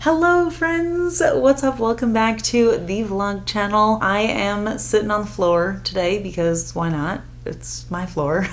Hello friends, what's up? Welcome back to the vlog channel. I am sitting on the floor today because why not? It's my floor.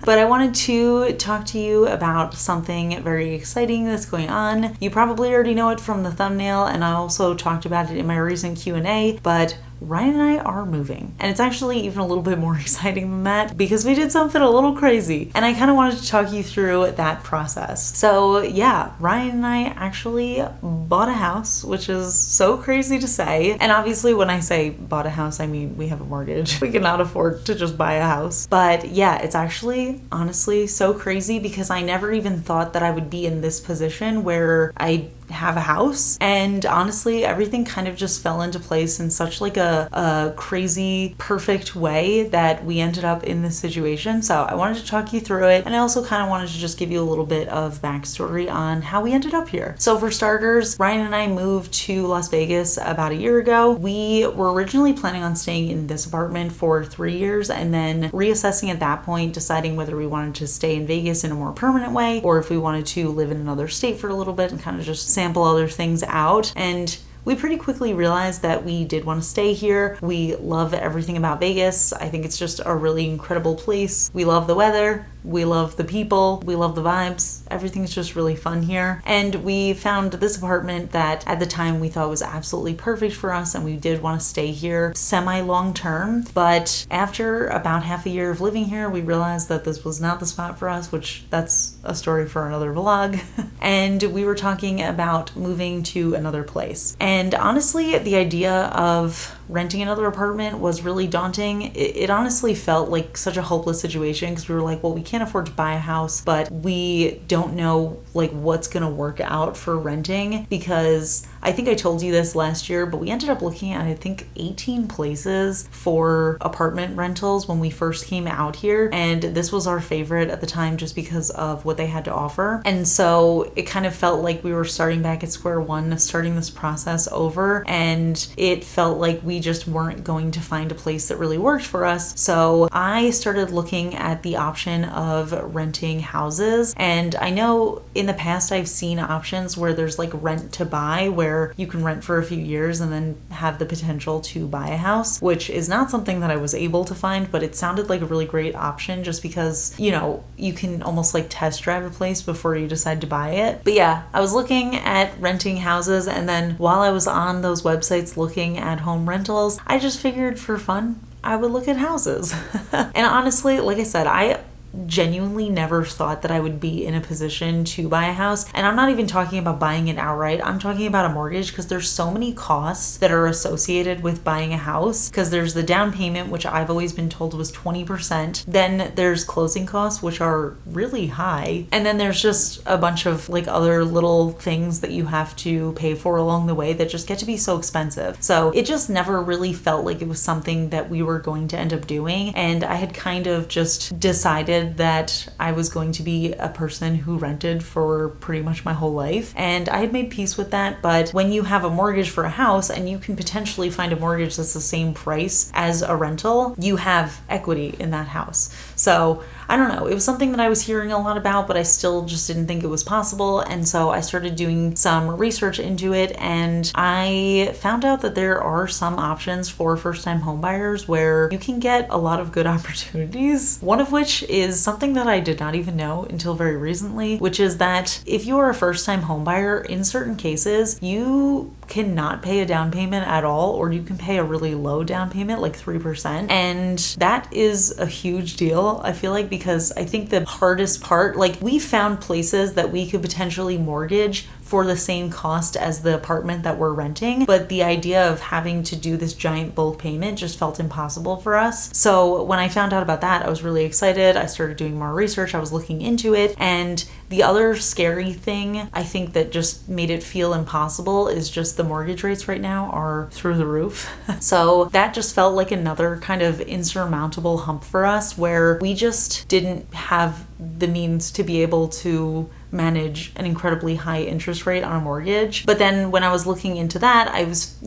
But I wanted to talk to you about something very exciting that's going on. You probably already know it from the thumbnail, and I also talked about it in my recent Q&A, but Ryan and I are moving. And it's actually even a little bit more exciting than that because we did something a little crazy. And I kind of wanted to talk you through that process. So yeah, Ryan and I actually bought a house, which is so crazy to say. And obviously when I say bought a house, I mean we have a mortgage. We cannot afford to just buy a house. But yeah, it's actually honestly so crazy because I never even thought that I would be in this position where I have a house, and honestly everything kind of just fell into place in such like a crazy perfect way that we ended up in this situation. So I wanted to talk you through it, and I also kind of wanted to just give you a little bit of backstory on how we ended up here. So for starters, Ryan and I moved to Las Vegas about a year ago. We were originally planning on staying in this apartment for 3 years and then reassessing at that point, deciding whether we wanted to stay in Vegas in a more permanent way or if we wanted to live in another state for a little bit and kind of just sample other things out. And we pretty quickly realized that we did want to stay here. We love everything about Vegas. I think it's just a really incredible place. We love the weather. We love the people. We love the vibes. Everything's just really fun here. And we found this apartment that at the time we thought was absolutely perfect for us, and we did want to stay here semi-long term. But after about half a year of living here, we realized that this was not the spot for us, which that's a story for another vlog. And we were talking about moving to another place. And honestly, the idea of renting another apartment was really daunting. It honestly felt like such a hopeless situation because we were like, well, we can't afford to buy a house, but we don't know like what's gonna work out for renting, because I think I told you this last year, but we ended up looking at I think 18 places for apartment rentals when we first came out here, and this was our favorite at the time just because of what they had to offer. And so it kind of felt like we were starting back at square one, starting this process over, and it felt like we just weren't going to find a place that really worked for us. So I started looking at the option of renting houses, and I know in the past I've seen options where there's like rent to buy, where you can rent for a few years and then have the potential to buy a house, which is not something that I was able to find, but it sounded like a really great option just because, you know, you can almost like test drive a place before you decide to buy it. But yeah, I was looking at renting houses, and then while I was on those websites looking at home rentals, I just figured for fun I would look at houses. And honestly, like I said, I genuinely never thought that I would be in a position to buy a house. And I'm not even talking about buying it outright. I'm talking about a mortgage, because there's so many costs that are associated with buying a house, because there's the down payment, which I've always been told was 20%. Then there's closing costs, which are really high. And then there's just a bunch of like other little things that you have to pay for along the way that just get to be so expensive. So it just never really felt like it was something that we were going to end up doing. And I had kind of just decided that I was going to be a person who rented for pretty much my whole life, and I had made peace with that. But when you have a mortgage for a house and you can potentially find a mortgage that's the same price as a rental, you have equity in that house. So I don't know, it was something that I was hearing a lot about, but I still just didn't think it was possible. And so I started doing some research into it, and I found out that there are some options for first-time homebuyers where you can get a lot of good opportunities. One of which is something that I did not even know until very recently, which is that if you are a first-time homebuyer, in certain cases, you cannot pay a down payment at all, or you can pay a really low down payment, like 3%. And that is a huge deal, I feel like, because I think the hardest part, like we found places that we could potentially mortgage for the same cost as the apartment that we're renting, but the idea of having to do this giant bulk payment just felt impossible for us. So when I found out about that, I was really excited. I started doing more research. I was looking into it, and the other scary thing I think that just made it feel impossible is just the mortgage rates right now are through the roof. So that just felt like another kind of insurmountable hump for us, where we just didn't have the means to be able to manage an incredibly high interest rate on a mortgage. But then when I was looking into that, I was,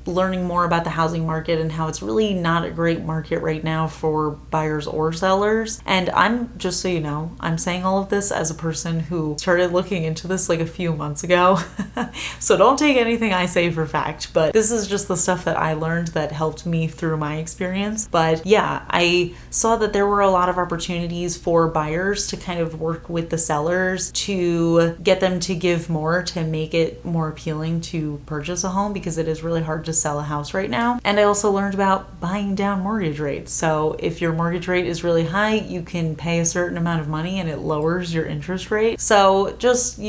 learning more about the housing market and how it's really not a great market right now for buyers or sellers. And I'm, just so you know, I'm saying all of this as a person who started looking into this like a few months ago. So don't take anything I say for fact, but this is just the stuff that I learned that helped me through my experience. But yeah, I saw that there were a lot of opportunities for buyers to kind of work with the sellers to get them to give more to make it more appealing to purchase a home, because it is really hard to sell a house right now. And I also learned about buying down mortgage rates. So if your mortgage rate is really high, you can pay a certain amount of money and it lowers your interest rate. So just,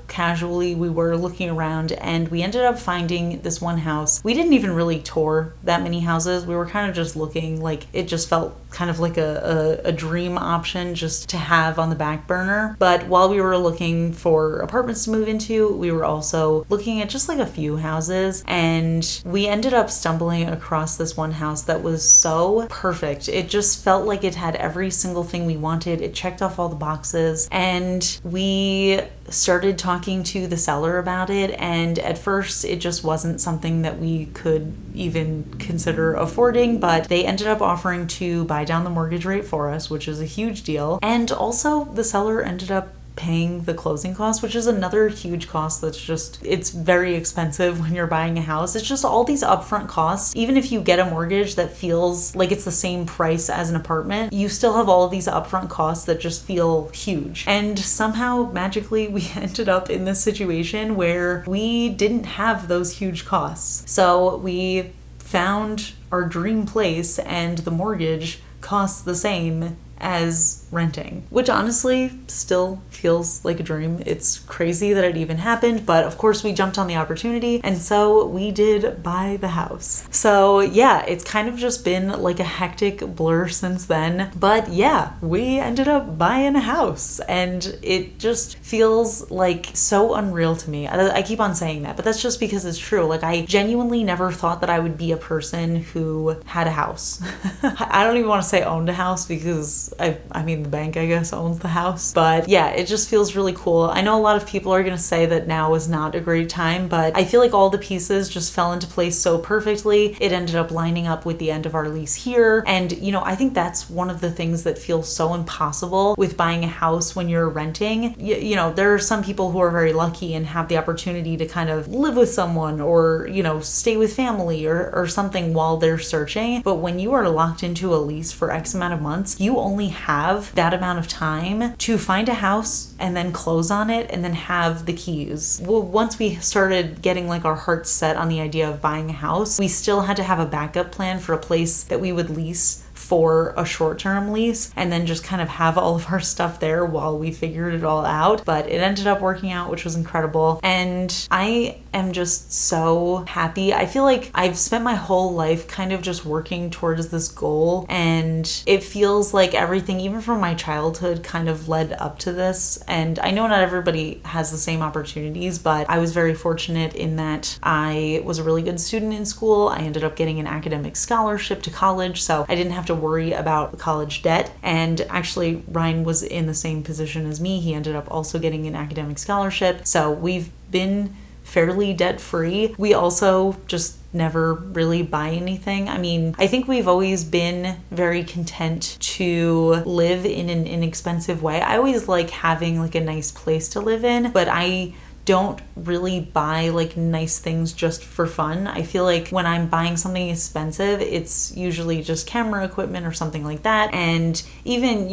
casually we were looking around and we ended up finding this one house. We didn't even really tour that many houses. We were kind of just looking, like it just felt kind of like a dream option just to have on the back burner. But while we were looking for apartments to move into, we were also looking at just like a few houses, and we ended up stumbling across this one house that was so perfect. It just felt like it had every single thing we wanted. It checked off all the boxes, and we started talking to the seller about it, and at first it just wasn't something that we could even consider affording, but they ended up offering to buy down the mortgage rate for us, which is a huge deal. And also the seller ended up paying the closing costs, which is another huge cost that's just, it's very expensive when you're buying a house. It's just all these upfront costs. Even if you get a mortgage that feels like it's the same price as an apartment, you still have all of these upfront costs that just feel huge. And somehow magically we ended up in this situation where we didn't have those huge costs. So we found our dream place and the mortgage costs the same as renting, which honestly still feels like a dream. It's crazy that it even happened, but of course we jumped on the opportunity, and so we did buy the house. So yeah, it's kind of just been like a hectic blur since then, but yeah, we ended up buying a house, and it just feels like so unreal to me. I keep on saying that, but that's just because it's true. Like, I genuinely never thought that I would be a person who had a house. I don't even want to say owned a house, because I mean the bank, I guess, owns the house. But yeah, it just feels really cool. I know a lot of people are gonna say that now is not a great time, but I feel like all the pieces just fell into place so perfectly. It ended up lining up with the end of our lease here. And I think that's one of the things that feels so impossible with buying a house when you're renting. There are some people who are very lucky and have the opportunity to kind of live with someone or, stay with family or something while they're searching. But when you are locked into a lease for X amount of months, you only have that amount of time to find a house and then close on it and then have the keys. Well, once we started getting like our hearts set on the idea of buying a house, we still had to have a backup plan for a place that we would lease for a short-term lease and then just kind of have all of our stuff there while we figured it all out. But it ended up working out, which was incredible. And I am just so happy. I feel like I've spent my whole life kind of just working towards this goal, and it feels like everything, even from my childhood, kind of led up to this. And I know not everybody has the same opportunities, but I was very fortunate in that I was a really good student in school. I ended up getting an academic scholarship to college, so I didn't have to worry about college debt. And actually, Ryan was in the same position as me. He ended up also getting an academic scholarship. So we've been fairly debt-free. We also just never really buy anything. I mean, I think we've always been very content to live in an inexpensive way. I always like having like a nice place to live in, but I don't really buy like nice things just for fun. I feel like when I'm buying something expensive, it's usually just camera equipment or something like that. And even,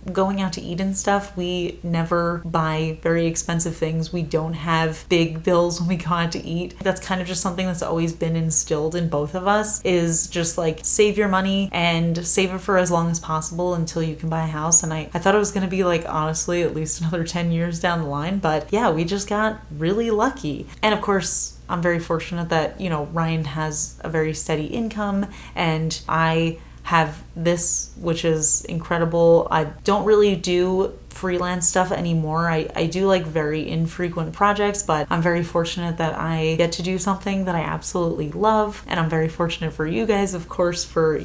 going out to eat and stuff, we never buy very expensive things. We don't have big bills when we go out to eat. That's kind of just something that's always been instilled in both of us, is just like save your money and save it for as long as possible until you can buy a house. And I thought it was going to be like, honestly, at least another 10 years down the line. But yeah, we just got really lucky. And of course, I'm very fortunate that, Ryan has a very steady income and I have this, which is incredible. I don't really do freelance stuff anymore. I do like very infrequent projects, but I'm very fortunate that I get to do something that I absolutely love. And I'm very fortunate for you guys, of course, for,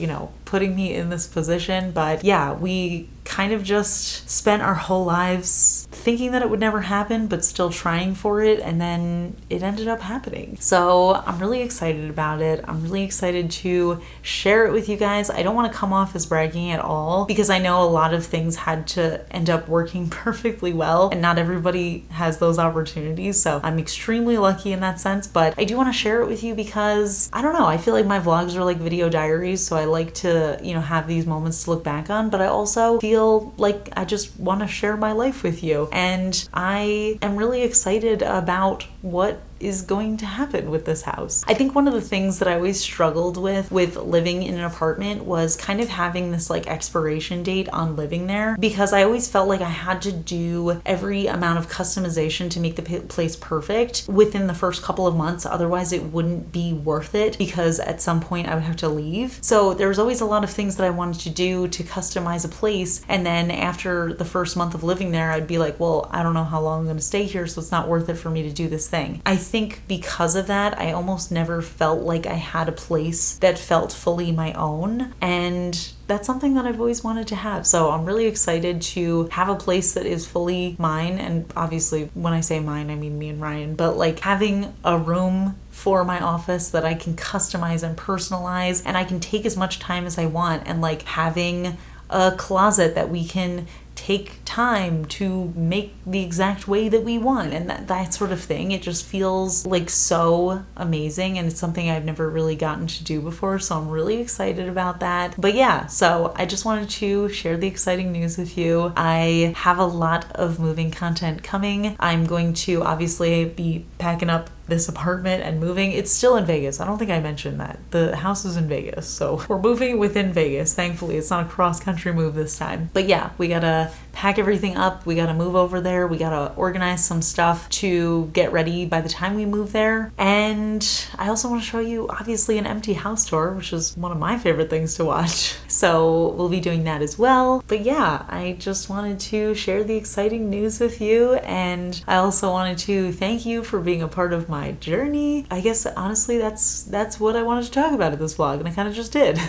putting me in this position, but yeah, we kind of just spent our whole lives thinking that it would never happen, but still trying for it, and then it ended up happening. So I'm really excited about it. I'm really excited to share it with you guys. I don't want to come off as bragging at all, because I know a lot of things had to end up working perfectly well, and not everybody has those opportunities, so I'm extremely lucky in that sense. But I do want to share it with you because, I don't know, I feel like my vlogs are like video diaries, so I like to, you know, have these moments to look back on, but I also feel like I just want to share my life with you. And I am really excited about what is going to happen with this house. I think one of the things that I always struggled with living in an apartment was kind of having this like expiration date on living there, because I always felt like I had to do every amount of customization to make the place perfect within the first couple of months. Otherwise it wouldn't be worth it, because at some point I would have to leave. So there was always a lot of things that I wanted to do to customize a place, and then after the first month of living there I'd be like, well, I don't know how long I'm going to stay here, so it's not worth it for me to do this thing. I think because of that, I almost never felt like I had a place that felt fully my own, and that's something that I've always wanted to have. So I'm really excited to have a place that is fully mine, and obviously when I say mine, I mean me and Ryan, but like having a room for my office that I can customize and personalize, and I can take as much time as I want, and like having a closet that we can take time to make the exact way that we want, and that sort of thing. It just feels like so amazing, and it's something I've never really gotten to do before, so I'm really excited about that. But yeah, so I just wanted to share the exciting news with you. I have a lot of moving content coming. I'm going to obviously be packing up this apartment and moving. It's still in Vegas. I don't think I mentioned that. The house is in Vegas, so we're moving within Vegas. Thankfully, it's not a cross-country move this time. But yeah, we gotta pack everything up. We gotta move over there. We gotta organize some stuff to get ready by the time we move there. And I also want to show you, obviously, an empty house tour, which is one of my favorite things to watch. So we'll be doing that as well. But yeah, I just wanted to share the exciting news with you, and I also wanted to thank you for being a part of my journey. I guess honestly that's what I wanted to talk about in this vlog, and I kind of just did.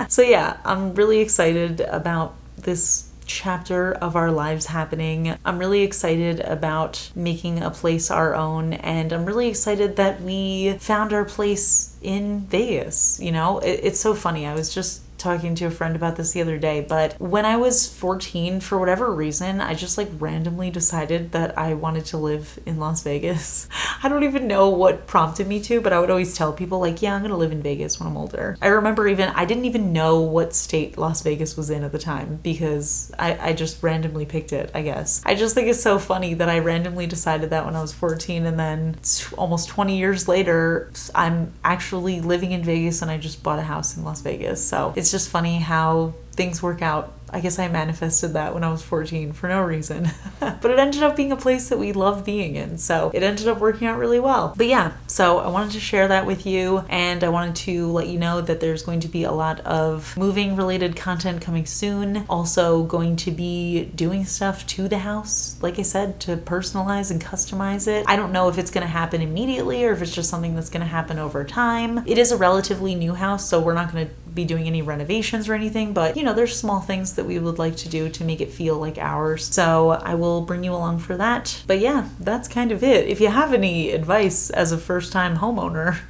So yeah, I'm really excited about this chapter of our lives happening. I'm really excited about making a place our own, and I'm really excited that we found our place in Vegas. You know, it's so funny. I was just talking to a friend about this the other day, but when I was 14, for whatever reason, I just like randomly decided that I wanted to live in Las Vegas. I don't even know what prompted me to, but I would always tell people like, yeah, I'm gonna live in Vegas when I'm older. I remember I didn't even know what state Las Vegas was in at the time, because I just randomly picked it, I guess. I just think it's so funny that I randomly decided that when I was 14, and then almost 20 years later, I'm actually living in Vegas, and I just bought a house in Las Vegas. So it's just funny how things work out. I guess I manifested that when I was 14 for no reason. But it ended up being a place that we love being in, so it ended up working out really well. But yeah, so I wanted to share that with you, and I wanted to let you know that there's going to be a lot of moving related content coming soon. Also going to be doing stuff to the house, like I said, to personalize and customize it. I don't know if it's going to happen immediately or if it's just something that's going to happen over time. It is a relatively new house, so we're not going to be doing any renovations or anything, but you know, there's small things that we would like to do to make it feel like ours. So I will bring you along for that. But yeah, that's kind of it. If you have any advice as a first-time homeowner,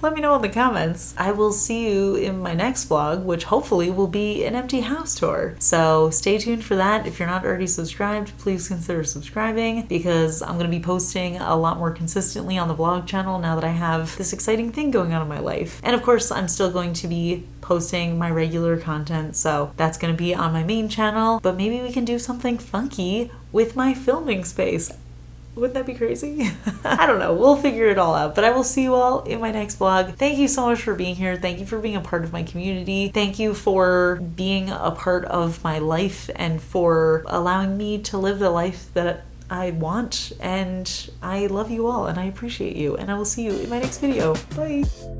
let me know in the comments. I will see you in my next vlog, which hopefully will be an empty house tour. So stay tuned for that. If you're not already subscribed, please consider subscribing, because I'm going to be posting a lot more consistently on the vlog channel now that I have this exciting thing going on in my life. And of course, I'm still going to be posting my regular content, so that's going to be on my main channel, but maybe we can do something funky with my filming space. Wouldn't that be crazy? I don't know. We'll figure it all out. But I will see you all in my next vlog. Thank you so much for being here. Thank you for being a part of my community. Thank you for being a part of my life and for allowing me to live the life that I want. And I love you all, and I appreciate you. And I will see you in my next video. Bye.